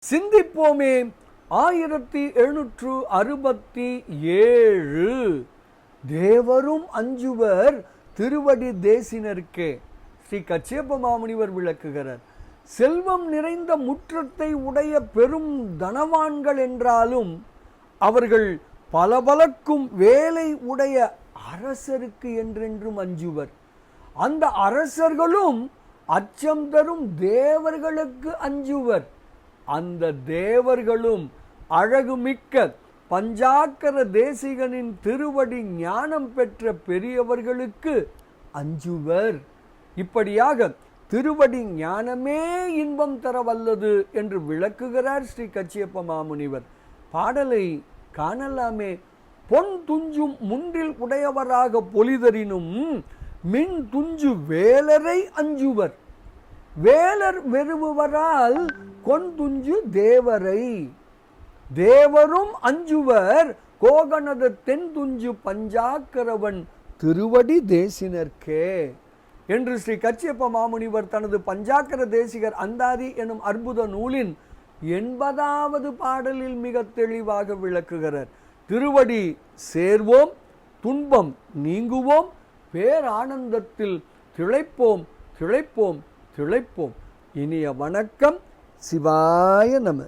சிந்திப்போமே. 1767 தேவரும் அஞ்சுவர் திருவடி தேசினருக்கே. ஸ்ரீ கச்சியப்ப மாமுனிவர் விளக்குகிறார். செல்வம் நிறைந்த முற்றத்தை உடைய பெரும் தனவான்கள் என்றாலும் அவர்கள் பலபலக்கும் வேலை உடைய அரசருக்கு என்றென்றும் அஞ்சுவர். அந்த அரசர்களும் அச்சம் தரும் தேவர்களுக்கு அஞ்சுவர். அந்த தேவர்களும் அழகுமிக்க பஞ்சாக்கர தேசிகனின் திருவடி ஞானம் பெற்ற பெரியவர்களுக்கு அஞ்சுவர். இப்படியாக திருவடி ஞானமே இன்பம் தர வல்லது என்று விளக்குகிறார் ஸ்ரீ கச்சியப்ப மாமுனிவர். பாடலை காணலாமே. பொன் துஞ்சும் முன்றில் உடையவராக பொலிதரினும் மின் துஞ்சு வேலரை அஞ்சுவர். வேலர் வெறுவரால் கொன் துஞ்சு தேவரை. தேவரும் அஞ்சுவர் கோகனத தென் துஞ்சு பஞ்சாக்கரவன் திருவடி தேசினர்க்கே என்று ஸ்ரீ கச்சியப்ப மாமுனிவர் தனது பஞ்சாக்கர தேசிகர் அந்தாதி எனும் அற்புத நூலின் 80வது பாடலில் மிக தெளிவாக விளக்குகிறார். திருவடி சேர்வோம், துன்பம் நீங்குவோம், பேரானந்தத்தில் திளைப்போம் திளைப்போம் திளைப்போம். இனிய வணக்கம். சிவாய நம.